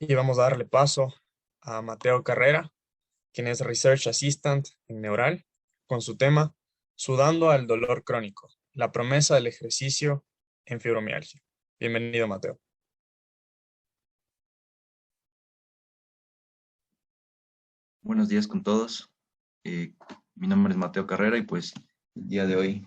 Y vamos a darle paso a Mateo Carrera, quien es Research Assistant en Neural, con su tema Sudando al dolor crónico, la promesa del ejercicio en fibromialgia. Bienvenido, Mateo. Buenos días con todos. Eh, Mi nombre es Mateo Carrera y pues el día de hoy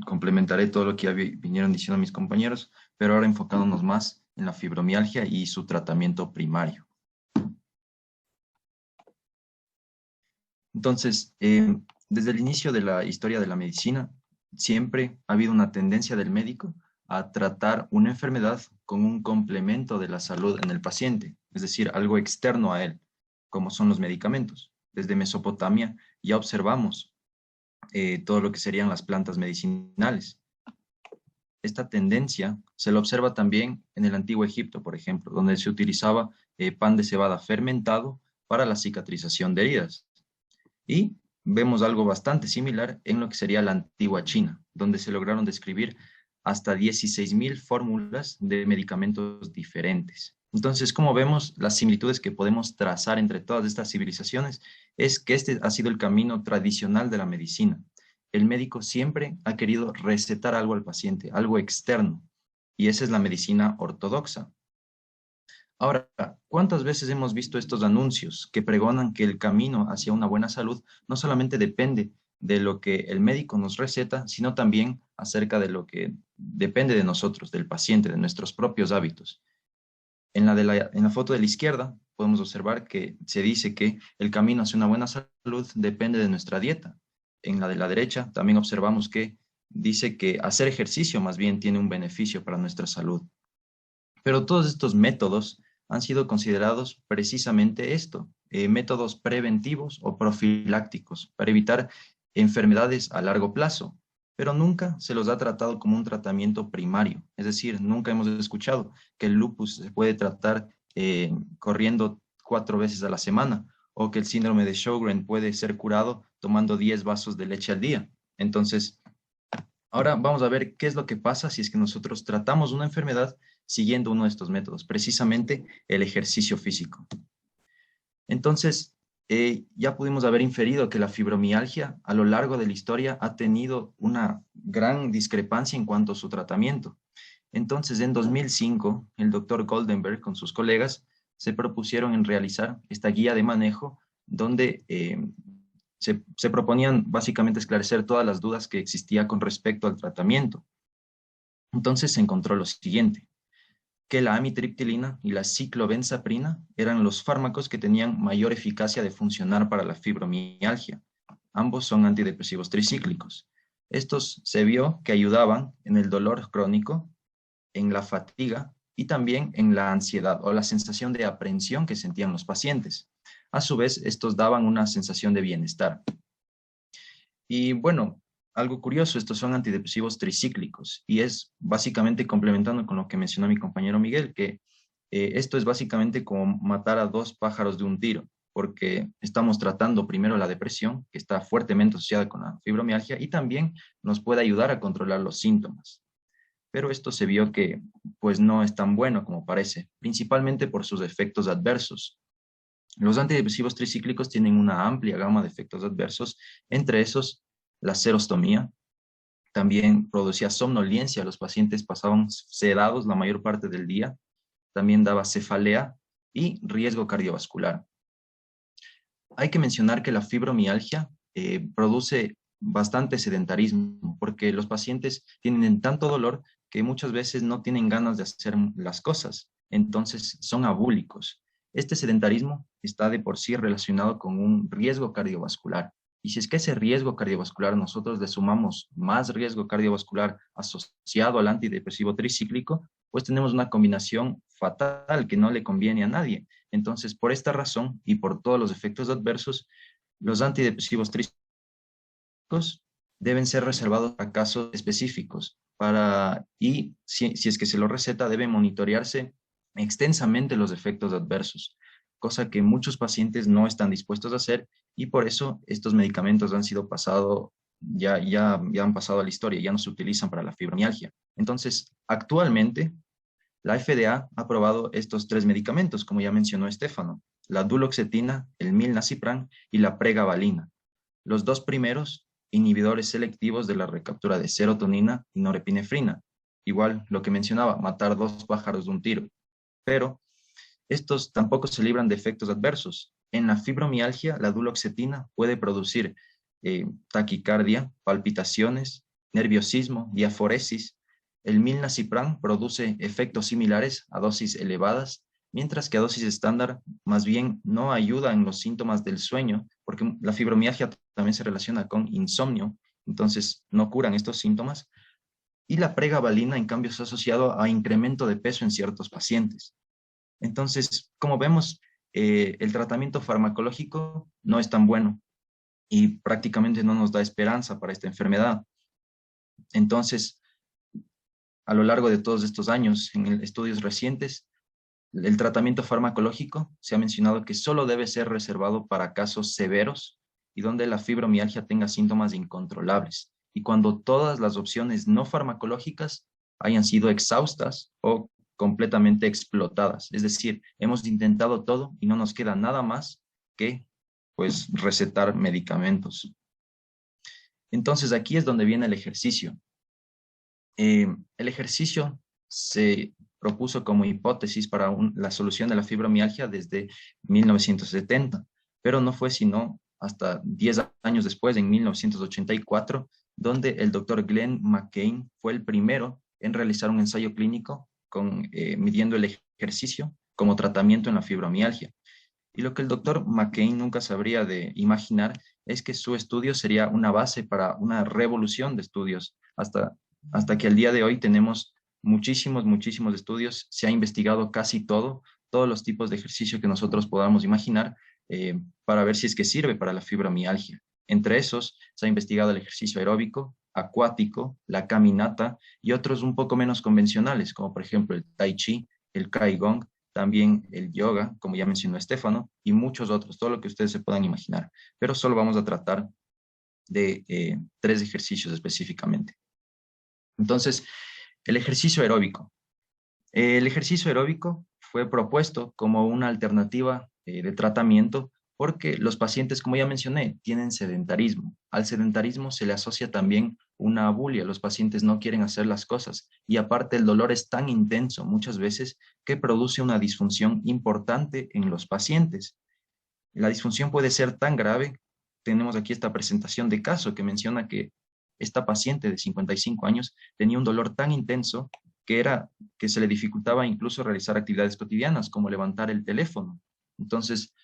complementaré todo lo que ya vinieron diciendo mis compañeros, pero ahora enfocándonos más en la fibromialgia y su tratamiento primario. Entonces, desde el inicio de la historia de la medicina, siempre ha habido una tendencia del médico a tratar una enfermedad con un complemento de la salud en el paciente, es decir, algo externo a él, como son los medicamentos. Desde Mesopotamia ya observamos todo lo que serían las plantas medicinales. Esta tendencia se la observa también en el antiguo Egipto, por ejemplo, donde se utilizaba pan de cebada fermentado para la cicatrización de heridas. Y vemos algo bastante similar en lo que sería la antigua China, donde se lograron describir hasta 16.000 fórmulas de medicamentos diferentes. Entonces, como vemos, las similitudes que podemos trazar entre todas estas civilizaciones es que este ha sido el camino tradicional de la medicina. El médico siempre ha querido recetar algo al paciente, algo externo, y esa es la medicina ortodoxa. Ahora, ¿cuántas veces hemos visto estos anuncios que pregonan que el camino hacia una buena salud no solamente depende de lo que el médico nos receta, sino también acerca de lo que depende de nosotros, del paciente, de nuestros propios hábitos? En la foto de la izquierda podemos observar que se dice que el camino hacia una buena salud depende de nuestra dieta. En la de la derecha también observamos que dice que hacer ejercicio más bien tiene un beneficio para nuestra salud. Pero todos estos métodos han sido considerados precisamente esto, métodos preventivos o profilácticos para evitar enfermedades a largo plazo, pero nunca se los ha tratado como un tratamiento primario. Es decir, nunca hemos escuchado que el lupus se puede tratar corriendo 4 veces a la semana o que el síndrome de Sjögren puede ser curado tomando 10 vasos de leche al día. Entonces, ahora vamos a ver qué es lo que pasa si es que nosotros tratamos una enfermedad siguiendo uno de estos métodos, precisamente el ejercicio físico. Entonces, ya pudimos haber inferido que la fibromialgia a lo largo de la historia ha tenido una gran discrepancia en cuanto a su tratamiento. Entonces, en 2005, el doctor Goldenberg con sus colegas se propusieron en realizar esta guía de manejo donde se proponían básicamente esclarecer todas las dudas que existía con respecto al tratamiento. Entonces se encontró lo siguiente, que la amitriptilina y la ciclobenzaprina eran los fármacos que tenían mayor eficacia de funcionar para la fibromialgia. Ambos son antidepresivos tricíclicos. Estos se vio que ayudaban en el dolor crónico, en la fatiga y también en la ansiedad o la sensación de aprehensión que sentían los pacientes. A su vez, estos daban una sensación de bienestar. Y bueno, algo curioso, estos son antidepresivos tricíclicos y es básicamente complementando con lo que mencionó mi compañero Miguel, que esto es básicamente como matar a dos pájaros de un tiro, porque estamos tratando primero la depresión, que está fuertemente asociada con la fibromialgia y también nos puede ayudar a controlar los síntomas. Pero esto se vio que pues no es tan bueno como parece, principalmente por sus efectos adversos. Los antidepresivos tricíclicos tienen una amplia gama de efectos adversos, entre esos la serostomía, también producía somnolencia, los pacientes pasaban sedados la mayor parte del día, también daba cefalea y riesgo cardiovascular. Hay que mencionar que la fibromialgia produce bastante sedentarismo, porque los pacientes tienen tanto dolor que muchas veces no tienen ganas de hacer las cosas, entonces son abúlicos. Este sedentarismo está de por sí relacionado con un riesgo cardiovascular. Y si es que ese riesgo cardiovascular nosotros le sumamos más riesgo cardiovascular asociado al antidepresivo tricíclico, pues tenemos una combinación fatal que no le conviene a nadie. Entonces, por esta razón y por todos los efectos adversos, los antidepresivos tricíclicos deben ser reservados para casos específicos y si es que se lo receta, debe monitorearse extensamente los efectos adversos, cosa que muchos pacientes no están dispuestos a hacer y por eso estos medicamentos han sido ya han pasado a la historia, ya no se utilizan para la fibromialgia. Entonces, actualmente La FDA ha aprobado estos 3 medicamentos, como ya mencionó Estefano, la duloxetina, el milnacipran y la pregabalina. Los 2 primeros, inhibidores selectivos de la recaptura de serotonina y norepinefrina. Igual, lo que mencionaba, matar 2 pájaros de un tiro. Pero estos tampoco se libran de efectos adversos. En la fibromialgia, la duloxetina puede producir taquicardia, palpitaciones, nerviosismo, diaforesis. El milnacipran produce efectos similares a dosis elevadas, mientras que a dosis estándar más bien no ayuda en los síntomas del sueño, porque la fibromialgia también se relaciona con insomnio, entonces no curan estos síntomas. Y la pregabalina, en cambio, es asociado a incremento de peso en ciertos pacientes. Entonces, como vemos, el tratamiento farmacológico no es tan bueno y prácticamente no nos da esperanza para esta enfermedad. Entonces, a lo largo de todos estos años, en estudios recientes, el tratamiento farmacológico se ha mencionado que solo debe ser reservado para casos severos y donde la fibromialgia tenga síntomas incontrolables. Y cuando todas las opciones no farmacológicas hayan sido exhaustas o completamente explotadas. Es decir, hemos intentado todo y no nos queda nada más que pues recetar medicamentos. Entonces aquí es donde viene el ejercicio. El ejercicio se propuso como hipótesis para la solución de la fibromialgia desde 1970, pero no fue sino hasta 10 años después, en 1984, donde el doctor Glenn McCain fue el primero en realizar un ensayo clínico midiendo el ejercicio como tratamiento en la fibromialgia. Y lo que el doctor McCain nunca sabría de imaginar es que su estudio sería una base para una revolución de estudios, hasta que al día de hoy tenemos muchísimos estudios, se ha investigado casi todo, todos los tipos de ejercicio que nosotros podamos imaginar para ver si es que sirve para la fibromialgia. Entre esos se ha investigado el ejercicio aeróbico, acuático, la caminata y otros un poco menos convencionales, como por ejemplo el tai chi, el Qigong, también el yoga, como ya mencionó Estefano, y muchos otros, todo lo que ustedes se puedan imaginar. Pero solo vamos a tratar de 3 ejercicios específicamente. Entonces, el ejercicio aeróbico. El ejercicio aeróbico fue propuesto como una alternativa de tratamiento porque los pacientes, como ya mencioné, tienen sedentarismo. Al sedentarismo se le asocia también una abulia. Los pacientes no quieren hacer las cosas y aparte el dolor es tan intenso muchas veces que produce una disfunción importante en los pacientes. La disfunción puede ser tan grave. Tenemos aquí esta presentación de caso que menciona que esta paciente de 55 años tenía un dolor tan intenso que se le dificultaba incluso realizar actividades cotidianas como levantar el teléfono. Entonces,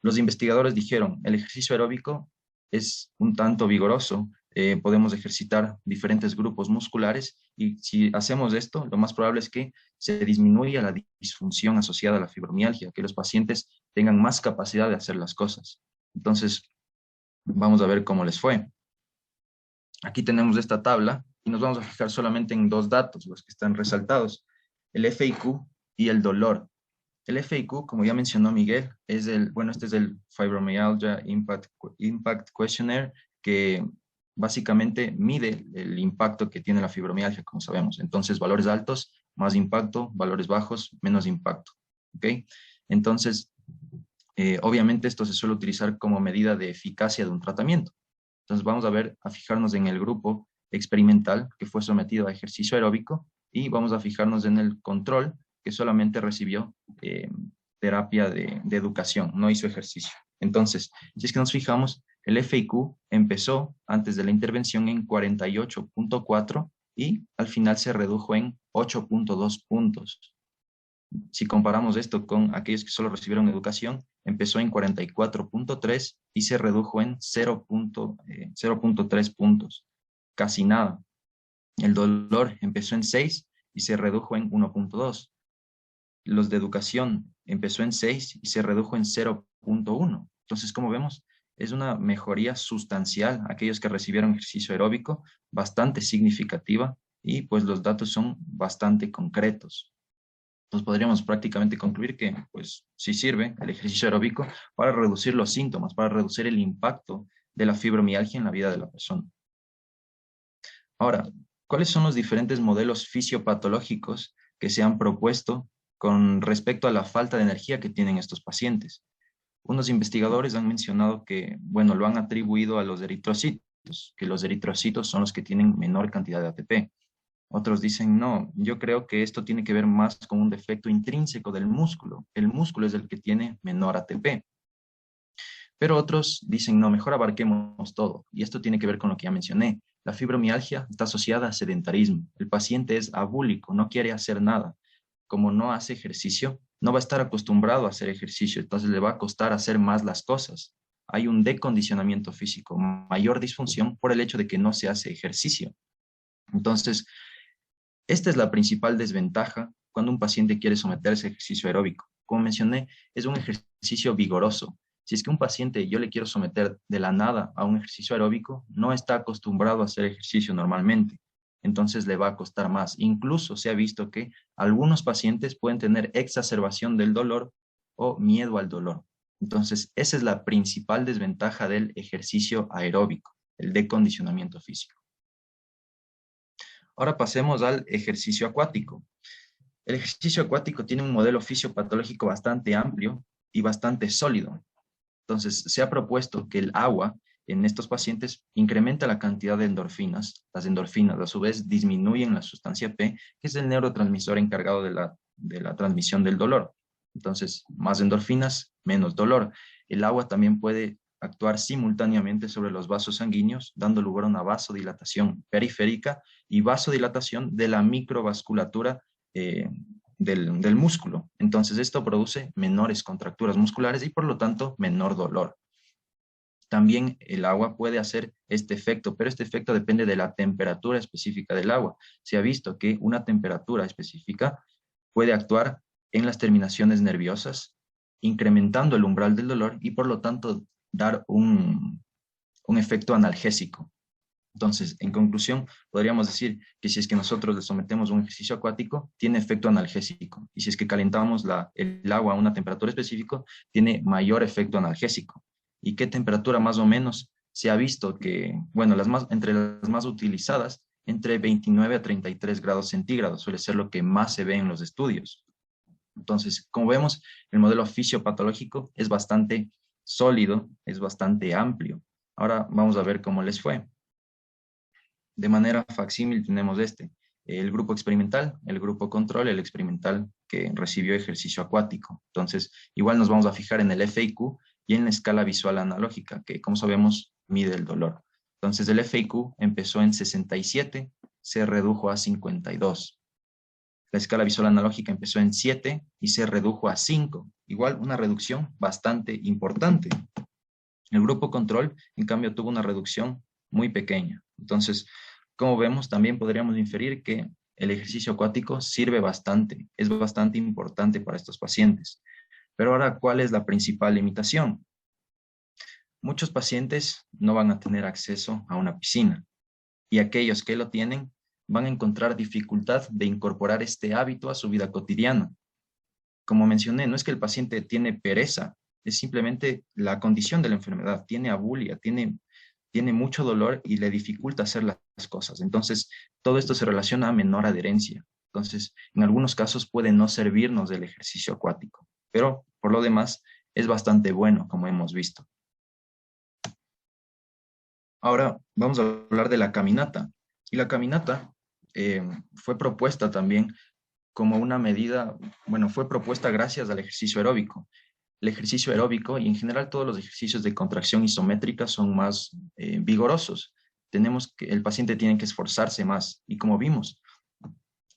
los investigadores dijeron, el ejercicio aeróbico es un tanto vigoroso, podemos ejercitar diferentes grupos musculares y si hacemos esto, lo más probable es que se disminuya la disfunción asociada a la fibromialgia, que los pacientes tengan más capacidad de hacer las cosas. Entonces, vamos a ver cómo les fue. Aquí tenemos esta tabla y nos vamos a fijar solamente en 2 datos, los que están resaltados, el FIQ y el dolor. El FIQ, como ya mencionó Miguel, este es el Fibromyalgia Impact Questionnaire, que básicamente mide el impacto que tiene la fibromialgia, como sabemos. Entonces, valores altos, más impacto, valores bajos, menos impacto. ¿Ok? Entonces, obviamente esto se suele utilizar como medida de eficacia de un tratamiento. Entonces vamos a fijarnos en el grupo experimental que fue sometido a ejercicio aeróbico y vamos a fijarnos en el control que solamente recibió terapia de educación, no hizo ejercicio. Entonces, si es que nos fijamos, el FIQ empezó antes de la intervención en 48.4 y al final se redujo en 8.2 puntos. Si comparamos esto con aquellos que solo recibieron educación, empezó en 44.3 y se redujo en 0.3 puntos. Casi nada. El dolor empezó en 6 y se redujo en 1.2. Los de educación empezó en 6 y se redujo en 0.1. Entonces, como vemos, es una mejoría sustancial. Aquellos que recibieron ejercicio aeróbico, bastante significativa y pues los datos son bastante concretos. Entonces podríamos prácticamente concluir que pues sí sirve el ejercicio aeróbico para reducir los síntomas, para reducir el impacto de la fibromialgia en la vida de la persona. Ahora, ¿cuáles son los diferentes modelos fisiopatológicos que se han propuesto con respecto a la falta de energía que tienen estos pacientes. Unos investigadores han mencionado que, bueno, lo han atribuido a los eritrocitos, que los eritrocitos son los que tienen menor cantidad de ATP. Otros dicen, no, yo creo que esto tiene que ver más con un defecto intrínseco del músculo. El músculo es el que tiene menor ATP. Pero otros dicen, no, mejor abarquemos todo. Y esto tiene que ver con lo que ya mencioné. La fibromialgia está asociada a sedentarismo. El paciente es abúlico, no quiere hacer nada. Como no hace ejercicio, no va a estar acostumbrado a hacer ejercicio, entonces le va a costar hacer más las cosas. Hay un decondicionamiento físico, mayor disfunción por el hecho de que no se hace ejercicio. Entonces, esta es la principal desventaja cuando un paciente quiere someterse a ejercicio aeróbico. Como mencioné, es un ejercicio vigoroso. Si es que un paciente yo le quiero someter de la nada a un ejercicio aeróbico, no está acostumbrado a hacer ejercicio normalmente. Entonces le va a costar más. Incluso se ha visto que algunos pacientes pueden tener exacerbación del dolor o miedo al dolor. Entonces, esa es la principal desventaja del ejercicio aeróbico, el decondicionamiento físico. Ahora pasemos al ejercicio acuático. El ejercicio acuático tiene un modelo fisiopatológico bastante amplio y bastante sólido. Entonces, se ha propuesto que el agua en estos pacientes incrementa la cantidad de endorfinas. Las endorfinas, a su vez, disminuyen la sustancia P, que es el neurotransmisor encargado de la transmisión del dolor. Entonces, más endorfinas, menos dolor. El agua también puede actuar simultáneamente sobre los vasos sanguíneos, dando lugar a una vasodilatación periférica y vasodilatación de la microvasculatura del músculo. Entonces, esto produce menores contracturas musculares y por lo tanto menor dolor. También el agua puede hacer este efecto, pero este efecto depende de la temperatura específica del agua. Se ha visto que una temperatura específica puede actuar en las terminaciones nerviosas, incrementando el umbral del dolor y por lo tanto dar un efecto analgésico. Entonces, en conclusión, podríamos decir que si es que nosotros le sometemos a un ejercicio acuático, tiene efecto analgésico. Y si es que calentamos el agua a una temperatura específica, tiene mayor efecto analgésico. ¿Y qué temperatura más o menos? Se ha visto que, bueno, entre las más utilizadas, entre 29 a 33 grados centígrados, suele ser lo que más se ve en los estudios. Entonces, como vemos, el modelo fisiopatológico es bastante sólido, es bastante amplio. Ahora vamos a ver cómo les fue. De manera facsímil tenemos el grupo experimental, el grupo control, el experimental que recibió ejercicio acuático. Entonces, igual nos vamos a fijar en el FAQ y en la escala visual analógica, que como sabemos mide el dolor. Entonces, el FAQ empezó en 67, se redujo a 52. La escala visual analógica empezó en 7 y se redujo a 5. Igual una reducción bastante importante. El grupo control, en cambio, tuvo una reducción muy pequeña. Entonces, como vemos, también podríamos inferir que el ejercicio acuático sirve bastante, es bastante importante para estos pacientes. Pero ahora, ¿cuál es la principal limitación? Muchos pacientes no van a tener acceso a una piscina y aquellos que lo tienen van a encontrar dificultad de incorporar este hábito a su vida cotidiana. Como mencioné, no es que el paciente tiene pereza, es simplemente la condición de la enfermedad, tiene abulia, tiene mucho dolor y le dificulta hacer las cosas. Entonces, todo esto se relaciona a menor adherencia. Entonces, en algunos casos puede no servirnos del ejercicio acuático, pero por lo demás es bastante bueno, como hemos visto. Ahora vamos a hablar de la caminata. Y la caminata fue propuesta también como una medida, bueno, fue propuesta gracias al ejercicio aeróbico. El ejercicio aeróbico y en general todos los ejercicios de contracción isométrica son más vigorosos. El paciente tiene que esforzarse más y como vimos,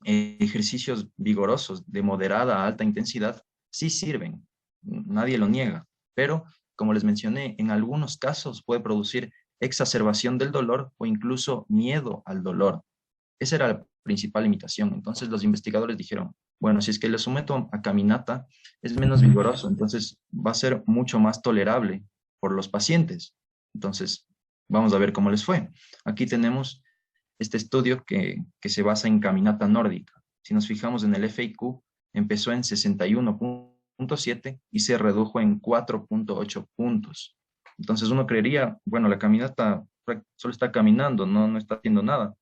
ejercicios vigorosos de moderada a alta intensidad sí sirven, nadie lo niega, pero como les mencioné, en algunos casos puede producir exacerbación del dolor o incluso miedo al dolor. Esa era la principal limitación. Entonces los investigadores dijeron, bueno, si es que le someto a caminata, es menos vigoroso, entonces va a ser mucho más tolerable por los pacientes. Entonces, vamos a ver cómo les fue. Aquí tenemos este estudio que se basa en caminata nórdica. Si nos fijamos en el FAQ, empezó en 61.7 y se redujo en 4.8 puntos. Entonces uno creería, bueno, la caminata solo está caminando, no está haciendo nada.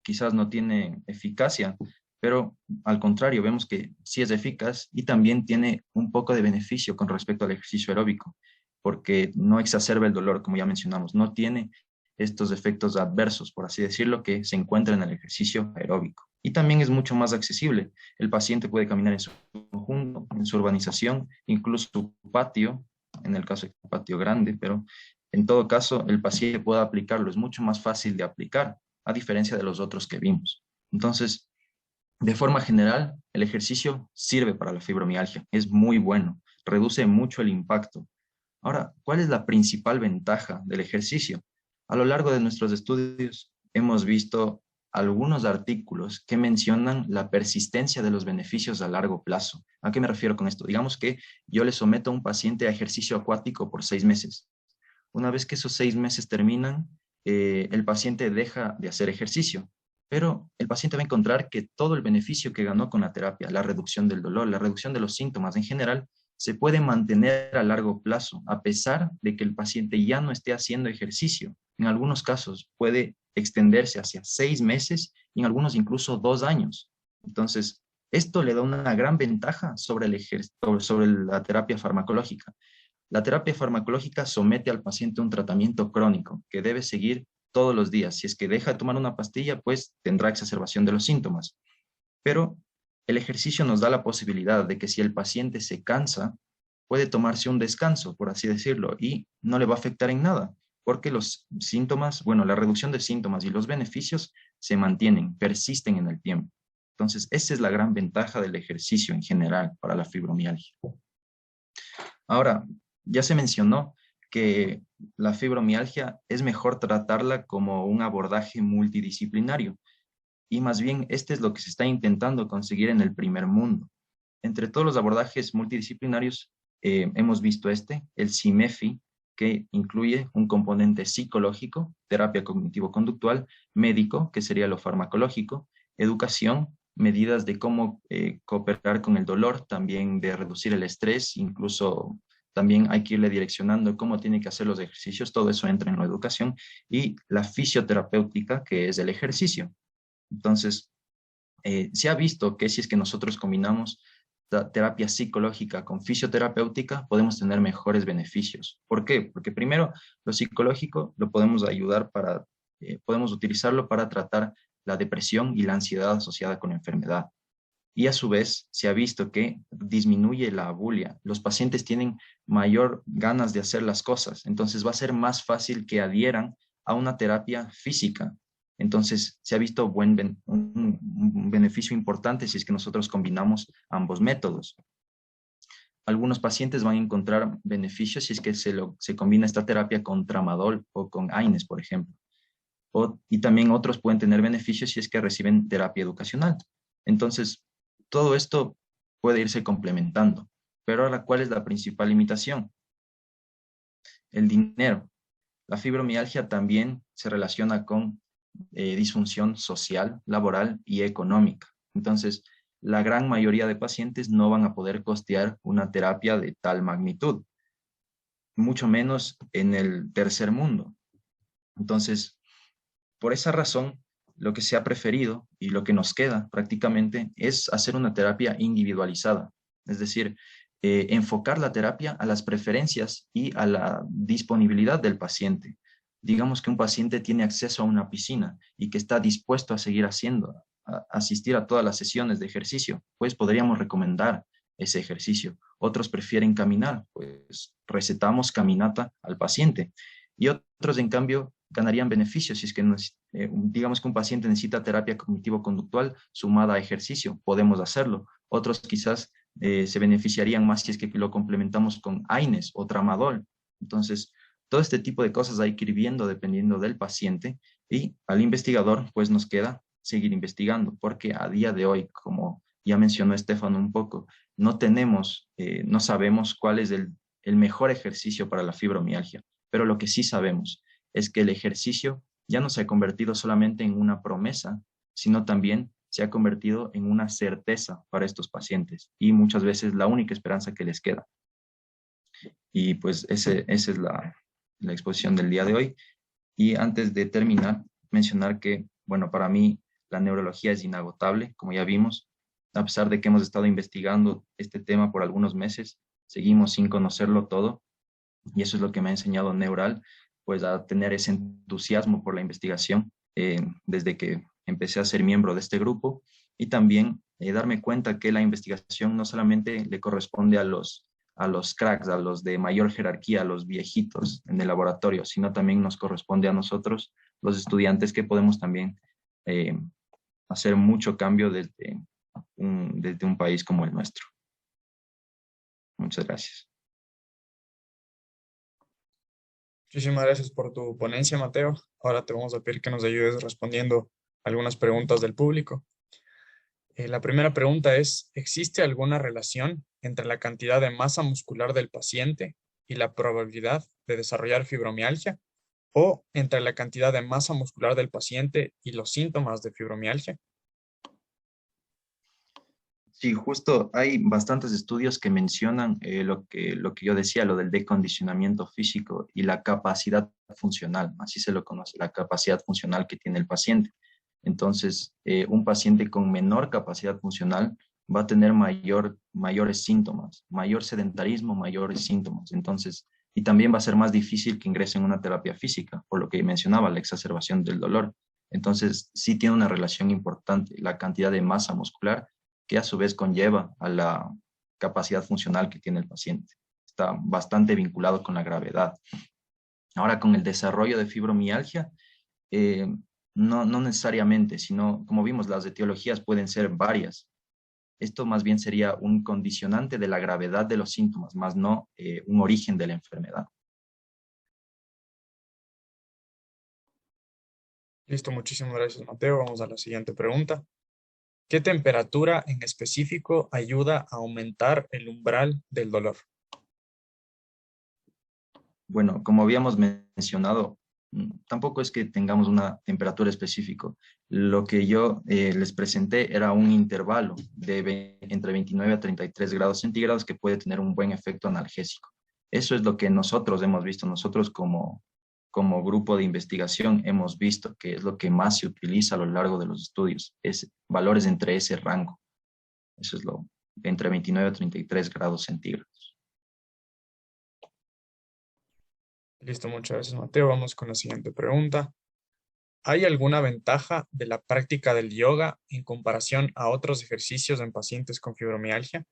Quizás no tiene eficacia, pero al contrario, vemos que sí es eficaz y también tiene un poco de beneficio con respecto al ejercicio aeróbico, porque no exacerba el dolor, como ya mencionamos, no tiene estos efectos adversos, por así decirlo, que se encuentran en el ejercicio aeróbico. Y también es mucho más accesible. El paciente puede caminar en su conjunto, en su urbanización, incluso su patio, en el caso de un patio grande, pero en todo caso el paciente puede aplicarlo. Es mucho más fácil de aplicar, a diferencia de los otros que vimos. Entonces, de forma general, el ejercicio sirve para la fibromialgia. Es muy bueno, reduce mucho el impacto. Ahora, ¿cuál es la principal ventaja del ejercicio? A lo largo de nuestros estudios hemos visto algunos artículos que mencionan la persistencia de los beneficios a largo plazo. ¿A qué me refiero con esto? Digamos que yo le someto a un paciente a ejercicio acuático por 6 meses. Una vez que esos 6 meses terminan, el paciente deja de hacer ejercicio, pero el paciente va a encontrar que todo el beneficio que ganó con la terapia, la reducción del dolor, la reducción de los síntomas en general, se puede mantener a largo plazo, a pesar de que el paciente ya no esté haciendo ejercicio. En algunos casos puede extenderse hacia 6 meses y en algunos incluso 2 años. Entonces, esto le da una gran ventaja sobre, sobre la terapia farmacológica. La terapia farmacológica somete al paciente a un tratamiento crónico que debe seguir todos los días. Si es que deja de tomar una pastilla, pues tendrá exacerbación de los síntomas. Pero el ejercicio nos da la posibilidad de que si el paciente se cansa, puede tomarse un descanso, por así decirlo, y no le va a afectar en nada, porque los síntomas, bueno, la reducción de síntomas y los beneficios se mantienen, persisten en el tiempo. Entonces, esa es la gran ventaja del ejercicio en general para la fibromialgia. Ahora, ya se mencionó que la fibromialgia es mejor tratarla como un abordaje multidisciplinario y más bien este es lo que se está intentando conseguir en el primer mundo. Entre todos los abordajes multidisciplinarios hemos visto el CIMEFI, que incluye un componente psicológico, terapia cognitivo-conductual, médico, que sería lo farmacológico, educación, medidas de cómo cooperar con el dolor, también de reducir el estrés, incluso también hay que irle direccionando cómo tiene que hacer los ejercicios, todo eso entra en la educación, y la fisioterapéutica, que es el ejercicio. Entonces, se ha visto que si es que nosotros combinamos terapia psicológica con fisioterapéutica, podemos tener mejores beneficios. ¿Por qué? Porque primero, lo psicológico lo podemos ayudar podemos utilizarlo para tratar la depresión y la ansiedad asociada con la enfermedad. Y a su vez, se ha visto que disminuye la abulia. Los pacientes tienen mayor ganas de hacer las cosas, entonces va a ser más fácil que adhieran a una terapia física. Entonces, se ha visto un beneficio importante si es que nosotros combinamos ambos métodos. Algunos pacientes van a encontrar beneficios si es que se combina esta terapia con tramadol o con AINES, por ejemplo. Y también otros pueden tener beneficios si es que reciben terapia educacional. Entonces, todo esto puede irse complementando. Pero ahora, ¿cuál es la principal limitación? El dinero. La fibromialgia también se relaciona con disfunción social, laboral y económica. Entonces, la gran mayoría de pacientes no van a poder costear una terapia de tal magnitud, mucho menos en el tercer mundo. Entonces, por esa razón, lo que se ha preferido y lo que nos queda prácticamente es hacer una terapia individualizada, es decir, enfocar la terapia a las preferencias y a la disponibilidad del paciente. Digamos que un paciente tiene acceso a una piscina y que está dispuesto a seguir asistir a todas las sesiones de ejercicio, pues podríamos recomendar ese ejercicio. Otros prefieren caminar, pues recetamos caminata al paciente. Y otros, en cambio, ganarían beneficios si es que digamos que un paciente necesita terapia cognitivo-conductual sumada a ejercicio, podemos hacerlo. Otros quizás se beneficiarían más si es que lo complementamos con AINES o tramadol. Entonces, todo este tipo de cosas hay que ir viendo dependiendo del paciente y al investigador pues nos queda seguir investigando porque a día de hoy, como ya mencionó Estefano un poco, no sabemos cuál es el mejor ejercicio para la fibromialgia, pero lo que sí sabemos es que el ejercicio ya no se ha convertido solamente en una promesa, sino también se ha convertido en una certeza para estos pacientes y muchas veces la única esperanza que les queda. Y pues esa es la exposición del día de hoy. Y antes de terminar, mencionar que, bueno, para mí la neurología es inagotable, como ya vimos. A pesar de que hemos estado investigando este tema por algunos meses, seguimos sin conocerlo todo. Y eso es lo que me ha enseñado Neural, pues a tener ese entusiasmo por la investigación desde que empecé a ser miembro de este grupo y también darme cuenta que la investigación no solamente le corresponde a los cracks, a los de mayor jerarquía, a los viejitos en el laboratorio, sino también nos corresponde a nosotros, los estudiantes, que podemos también eh, hacer mucho cambio desde un país como el nuestro. Muchas gracias. Muchísimas gracias por tu ponencia, Mateo. Ahora te vamos a pedir que nos ayudes respondiendo algunas preguntas del público. La primera pregunta es, ¿existe alguna relación entre la cantidad de masa muscular del paciente y la probabilidad de desarrollar fibromialgia? ¿O entre la cantidad de masa muscular del paciente y los síntomas de fibromialgia? Sí, justo hay bastantes estudios que mencionan lo que yo decía, lo del decondicionamiento físico y la capacidad funcional, así se lo conoce, la capacidad funcional que tiene el paciente. Entonces, un paciente con menor capacidad funcional va a tener mayores síntomas, mayor sedentarismo, mayores síntomas. Entonces, y también va a ser más difícil que ingresen en una terapia física, por lo que mencionaba, la exacerbación del dolor. Entonces, sí tiene una relación importante la cantidad de masa muscular que a su vez conlleva a la capacidad funcional que tiene el paciente. Está bastante vinculado con la gravedad. Ahora, con el desarrollo de fibromialgia, eh, no necesariamente, sino, como vimos, las etiologías pueden ser varias. Esto más bien sería un condicionante de la gravedad de los síntomas, más no un origen de la enfermedad. Listo, muchísimas gracias, Mateo. Vamos a la siguiente pregunta. ¿Qué temperatura en específico ayuda a aumentar el umbral del dolor? Bueno, como habíamos mencionado, tampoco es que tengamos una temperatura específica. Lo que yo les presenté era un intervalo de entre 29 a 33 grados centígrados que puede tener un buen efecto analgésico. Eso es lo que nosotros hemos visto. Nosotros como grupo de investigación hemos visto que es lo que más se utiliza a lo largo de los estudios, es valores entre ese rango. Eso es lo entre 29 a 33 grados centígrados. Listo, muchas gracias, Mateo. Vamos con la siguiente pregunta. ¿Hay alguna ventaja de la práctica del yoga en comparación a otros ejercicios en pacientes con fibromialgia?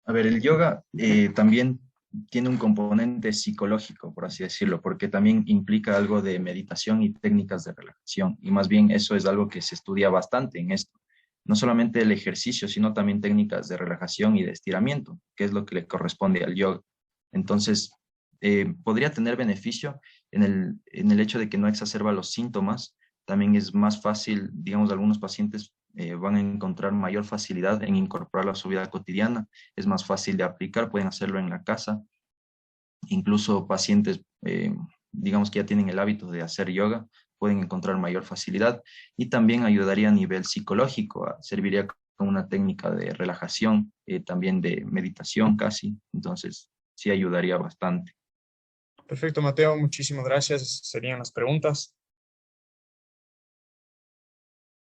A ver, el yoga también tiene un componente psicológico, por así decirlo, porque también implica algo de meditación y técnicas de relajación. Y más bien eso es algo que se estudia bastante en esto. No solamente el ejercicio, sino también técnicas de relajación y de estiramiento, que es lo que le corresponde al yoga. Entonces, podría tener beneficio en el hecho de que no exacerba los síntomas. También es más fácil, digamos, algunos pacientes van a encontrar mayor facilidad en incorporarlo a su vida cotidiana, es más fácil de aplicar, pueden hacerlo en la casa. Incluso pacientes, digamos que ya tienen el hábito de hacer yoga, pueden encontrar mayor facilidad y también ayudaría a nivel psicológico, serviría como una técnica de relajación, también de meditación casi, entonces sí ayudaría bastante. Perfecto, Mateo. Muchísimas gracias. Esas serían las preguntas.